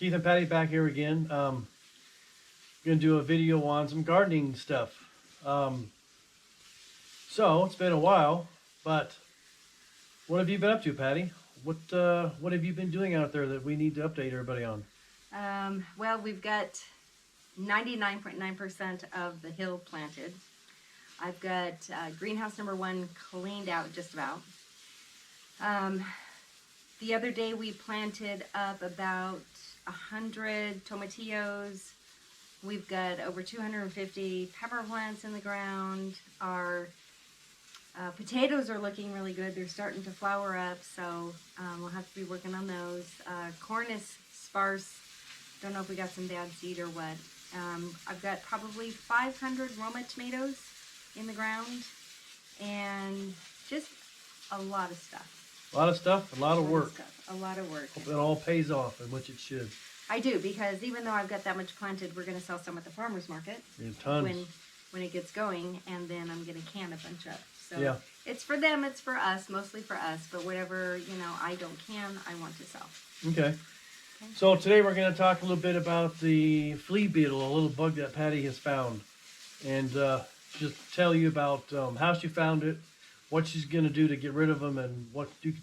Keith and Patty back here again. Gonna do a video on some gardening stuff. So it's been a while, but what have you been up to, Patty? What have you been doing out there that we need to update everybody on? Well, we've got 99.9% of the hill planted. I've got greenhouse number 1 cleaned out just about. The other day we planted up about 100 tomatillos. We've got over 250 pepper plants in the ground. Our potatoes are looking really good. They're starting to flower up, so we'll have to be working on those. Corn is sparse. Don't know if we got some bad seed or what. I've got probably 500 Roma tomatoes in the ground, and just a lot of stuff. A lot of stuff, a lot of work. A lot of work. Hope it all pays off, in which it should. I do, because even though I've got that much planted, we're going to sell some at the farmer's market. You have tons. When it gets going, and then I'm going to can a bunch up. So yeah. It's for them, it's for us, mostly for us, but whatever, I don't can, I want to sell. Okay. So today we're going to talk a little bit about the flea beetle, a little bug that Patty has found, and just tell you about how she found it, what she's going to do to get rid of them, and what you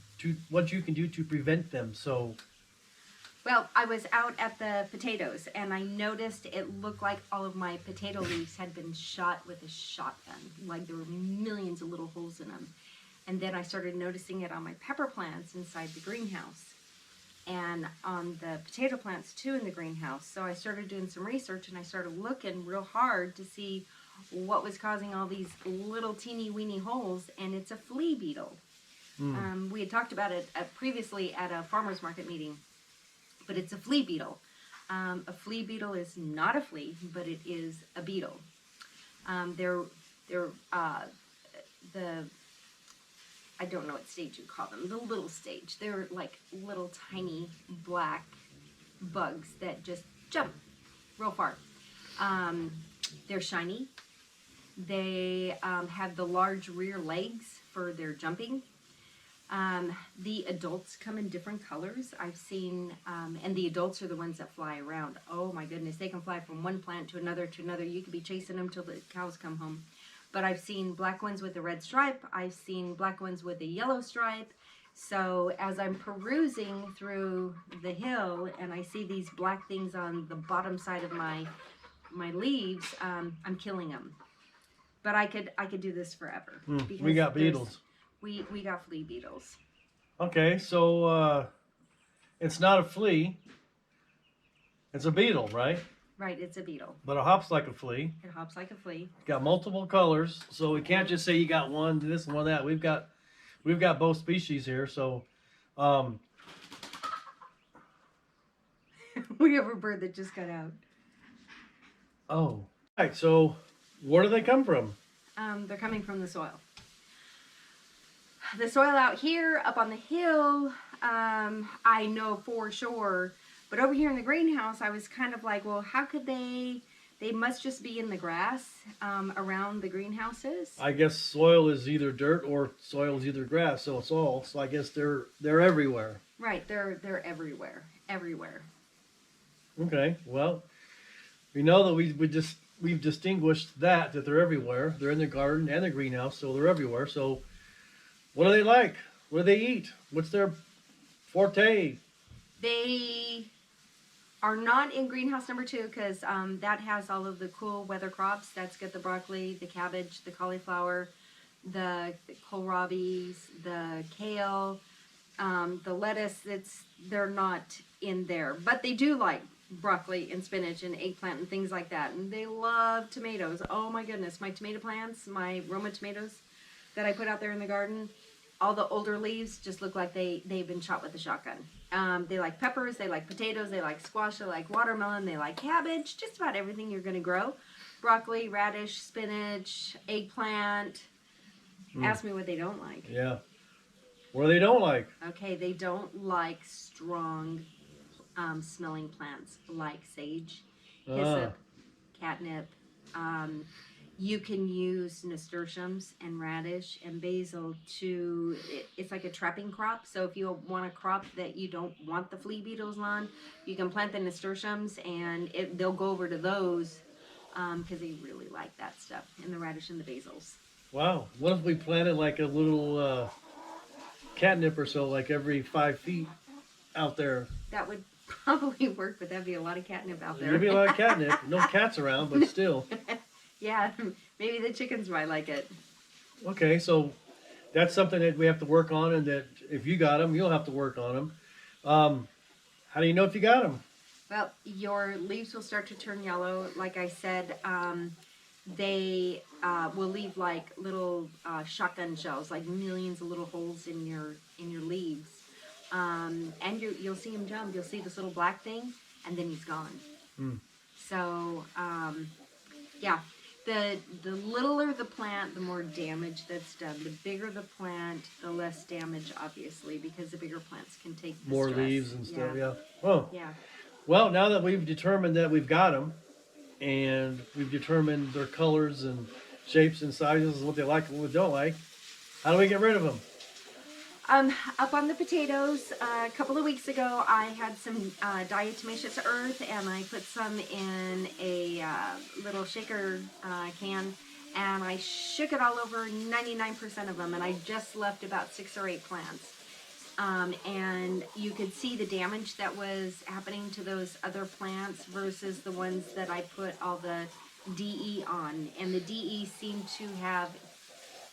can do to prevent them. So, well, I was out at the potatoes, and I noticed it looked like all of my potato leaves had been shot with a shotgun, like there were millions of little holes in them. And then I started noticing it on my pepper plants inside the greenhouse, and on the potato plants too in the greenhouse. So I started doing some research, and I started looking real hard to see what was causing all these little teeny weeny holes, and it's a flea beetle. We had talked about it previously at a farmer's market meeting, but it's a flea beetle. A flea beetle is not a flea, but it is a beetle. I don't know what stage you call them, the little stage. They're like little tiny black bugs that just jump real far. They're shiny. They have the large rear legs for their jumping. The adults come in different colors. I've seen, and the adults are the ones that fly around. Oh my goodness, they can fly from one plant to another to another. You could be chasing them till the cows come home. But I've seen black ones with a red stripe. I've seen black ones with a yellow stripe. So as I'm perusing through the hill and I see these black things on the bottom side of my leaves, I'm killing them. But I could do this forever. We got beetles. We got flea beetles. Okay, so it's not a flea. It's a beetle, right? Right, it's a beetle. But it hops like a flea. It hops like a flea. It's got multiple colors, so we can't just say you got one this and one that. We've got both species here, so we have a bird that just got out. Oh. All right, so where do they come from? They're coming from the soil. The soil out here, up on the hill, I know for sure. But over here in the greenhouse, I was kind of like, well, how could they must just be in the grass around the greenhouses. I guess soil is either dirt or soil is either grass, so it's all. So I guess they're everywhere. Right, they're everywhere. Okay, well, we know that we've distinguished that they're everywhere. They're in the garden and the greenhouse, so they're everywhere. So what do they like? What do they eat? What's their forte? They are not in greenhouse number 2 because that has all of the cool weather crops. That's got the broccoli, the cabbage, the cauliflower, the kohlrabi, the kale, the lettuce. They're not in there, but they do like broccoli and spinach and eggplant and things like that. And they love tomatoes. Oh my goodness, my tomato plants, my Roma tomatoes that I put out there in the garden, all the older leaves just look like they've been shot with a shotgun. They like peppers, they like potatoes, they like squash, they like watermelon, they like cabbage, just about everything you're going to grow. Broccoli, radish, spinach, eggplant. Ask me what they don't like. Yeah. What do they don't like? Okay, they don't like strong smelling plants like sage, hyssop, catnip. You can use nasturtiums and radish and basil to, it's like a trapping crop. So if you want a crop that you don't want the flea beetles on, you can plant the nasturtiums and they'll go over to those because they really like that stuff, and the radish and the basils. Wow. What if we planted like a little catnip or so, like every 5 feet out there? That would probably work, but that'd be a lot of catnip out there. There'd be a lot of catnip. No cats around, but still. Yeah, maybe the chickens might like it. Okay, so that's something that we have to work on, and that if you got them, you'll have to work on them. How do you know if you got them? Well, your leaves will start to turn yellow. Like I said, they will leave like little shotgun shells, like millions of little holes in your leaves. And you'll see him jump. You'll see this little black thing, and then he's gone. Hmm. So, yeah, the littler the plant, the more damage that's done. The bigger the plant, the less damage, obviously, because the bigger plants can take the More stress. leaves and stuff, yeah. Oh, Yeah. well, now that we've determined that we've got them, and we've determined their colors and shapes and sizes, and what they like and what they don't like, how do we get rid of them? Up on the potatoes, a couple of weeks ago, I had some diatomaceous earth, and I put some in a little shaker can, and I shook it all over 99% of them, and I just left about 6 or 8 plants. And you could see the damage that was happening to those other plants versus the ones that I put all the DE on, and the DE seemed to have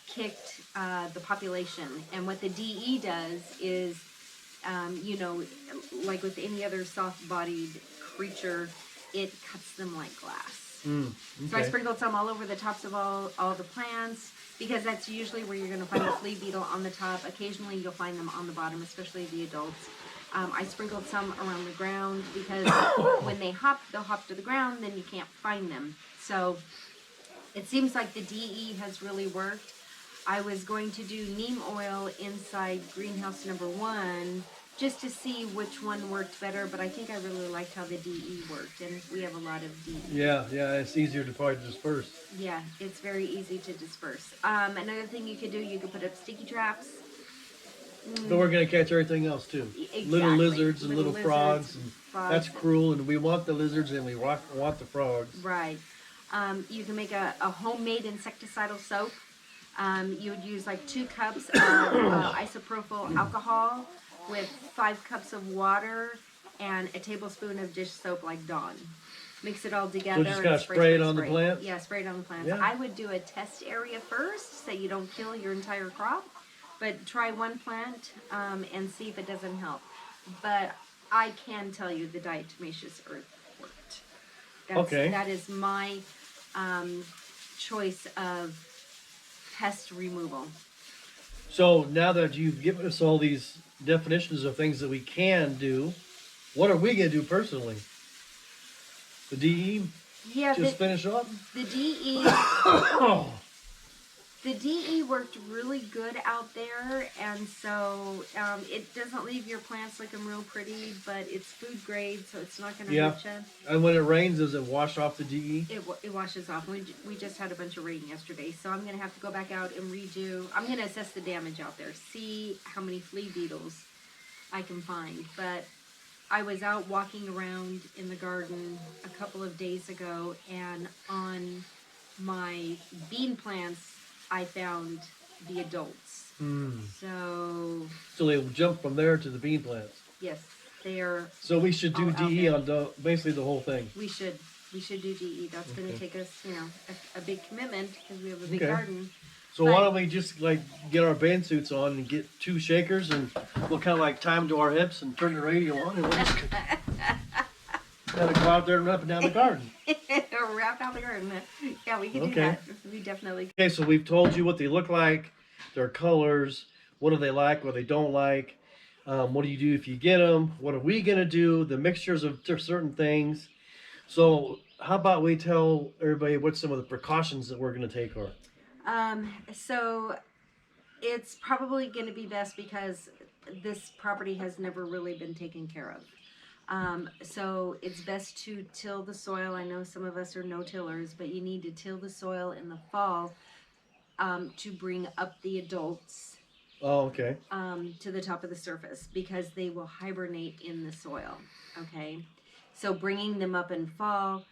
kicked the population. And what the DE does is, you know, like with any other soft-bodied creature, it cuts them like glass. Okay. So I sprinkled some all over the tops of all the plants, because that's usually where you're going to find the flea beetle, on the top. Occasionally you'll find them on the bottom, especially the adults. I sprinkled some around the ground because when they hop, they'll hop to the ground, then you can't find them. So it seems like the DE has really worked. I was going to do neem oil inside greenhouse number 1 just to see which one worked better, but I think I really liked how the DE worked, and we have a lot of DE. Yeah, it's easier to probably disperse. Yeah, it's very easy to disperse. Another thing you could do, you could put up sticky traps. But we're going to catch everything else too. Exactly. Little lizards and little lizards, frogs. And frogs. that's cruel, and we want the lizards and we want the frogs. Right. You can make a homemade insecticidal soap. You would use like 2 cups of isopropyl alcohol with 5 cups of water and a tablespoon of dish soap like Dawn. Mix it all together. So just gotta spray it on the plants? Yeah, spray it on the plants. Yeah. I would do a test area first so you don't kill your entire crop. But try one plant and see if it doesn't help. But I can tell you the diatomaceous earth worked. Okay. That is my choice of pest removal. So now that you've given us all these definitions of things that we can do, what are we going to do personally? The DE? Yeah, Just finish up? the DE. The DE worked really good out there, and so it doesn't leave your plants looking real pretty, but it's food grade, so it's not going to hurt you. And when it rains, does it wash off the DE? It washes off. We just had a bunch of rain yesterday, so I'm going to have to go back out and redo. I'm going to assess the damage out there, see how many flea beetles I can find. But I was out walking around in the garden a couple of days ago, and on my bean plants, I found the adults. So they will jump from there to the bean plants. yes, they are. So we should do all out DE there. on basically the whole thing. We should do DE. That's going to take us, a big commitment because we have a big Okay. garden. So why don't we just like get our band suits on and get 2 shakers, and we'll kind of like tie them to our hips and turn the radio on, and we'll just kind of go out there and up and down the garden. Wrap out the garden. Yeah, we can do Okay. that. We definitely. Okay, so we've told you what they look like, their colors, what do they like, what they don't like, what do you do if you get them, what are we going to do, the mixtures of certain things. So how about we tell everybody what some of the precautions that we're going to take are? So it's probably going to be best because this property has never really been taken care of. So it's best to till the soil. I know some of us are no-tillers, but you need to till the soil in the fall to bring up the adults Oh, okay. to the top of the surface, because they will hibernate in the soil. Okay, so bringing them up in fall.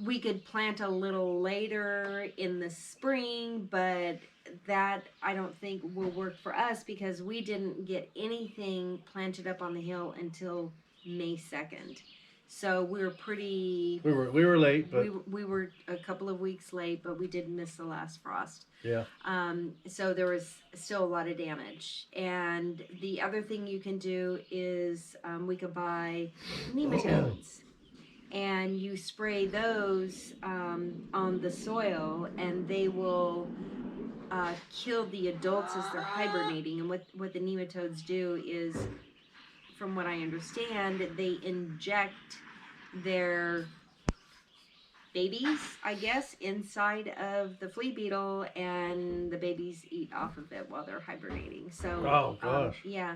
We could plant a little later in the spring, but that I don't think will work for us because we didn't get anything planted up on the hill until May 2nd. So we were pretty. We were late, but We were a couple of weeks late, but we did miss the last frost. yeah. So there was still a lot of damage. And the other thing you can do is we could buy nematodes. And you spray those on the soil, and they will kill the adults as they're hibernating. And what the nematodes do is, from what I understand, they inject their babies, I guess, inside of the flea beetle, and the babies eat off of it while they're hibernating. So, Oh gosh. yeah,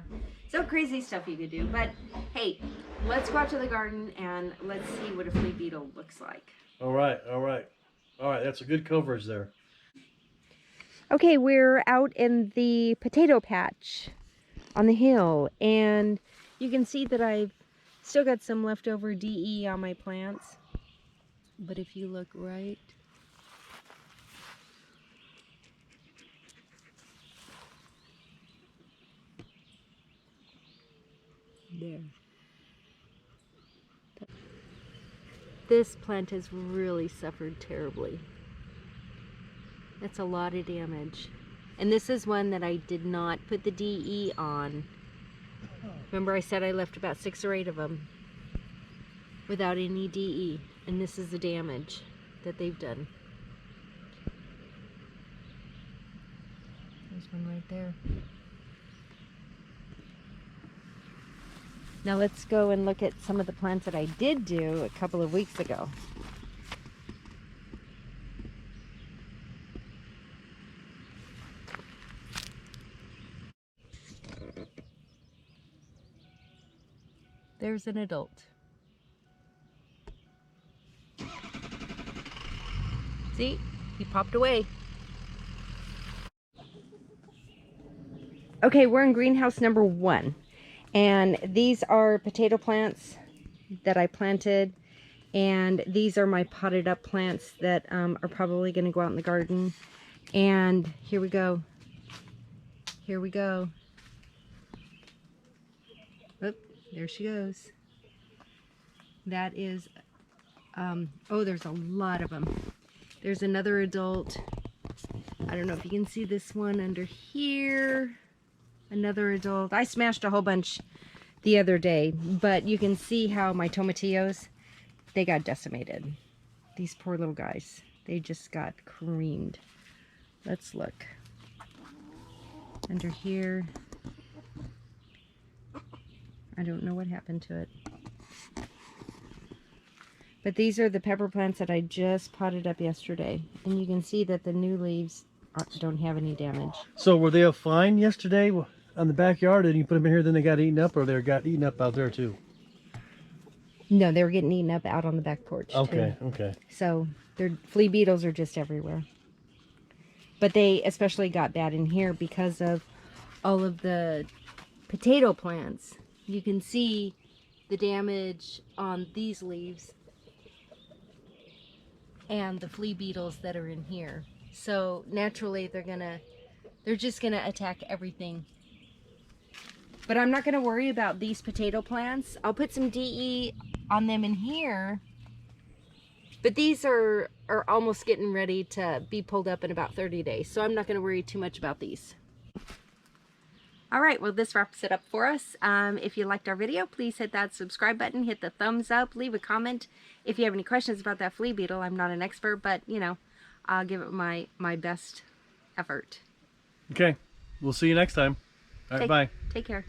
so crazy stuff you could do. But hey, let's go out to the garden and let's see what a flea beetle looks like. All right, all right, all right. That's a good coverage there. Okay, we're out in the potato patch on the hill, and you can see that I've still got some leftover DE on my plants. But if you look right there, this plant has really suffered terribly. That's a lot of damage. And this is one that I did not put the DE on. Remember I said I left about 6 or 8 of them without any DE. And this is the damage that they've done. There's one right there. Now let's go and look at some of the plants that I did do a couple of weeks ago. There's an adult. See, he popped away. Okay, we're in greenhouse number 1. And these are potato plants that I planted. And these are my potted up plants that are probably going to go out in the garden. And here we go. Here we go. Oop, there she goes. That is, oh, there's a lot of them. There's another adult. I don't know if you can see this one under here. Another adult. I smashed a whole bunch the other day, but you can see how my tomatillos, they got decimated. These poor little guys. They just got creamed. Let's look. Under here. I don't know what happened to it. But these are the pepper plants that I just potted up yesterday. And you can see that the new leaves don't have any damage. So were they fine yesterday on the backyard, and you put them in here, then they got eaten up, or they got eaten up out there too? No, they were getting eaten up out on the back porch Okay, too. okay. So their flea beetles are just everywhere. But they especially got bad in here because of all of the potato plants. You can see the damage on these leaves and the flea beetles that are in here. So naturally they're just gonna attack everything. But I'm not gonna worry about these potato plants. I'll put some DE on them in here. But these are almost getting ready to be pulled up in about 30 days. So I'm not gonna worry too much about these. All right, well, this wraps it up for us. If you liked our video, please hit that subscribe button, hit the thumbs up, leave a comment. If you have any questions about that flea beetle, I'm not an expert, but, you know, I'll give it my best effort. Okay, we'll see you next time. All right, bye. Take care.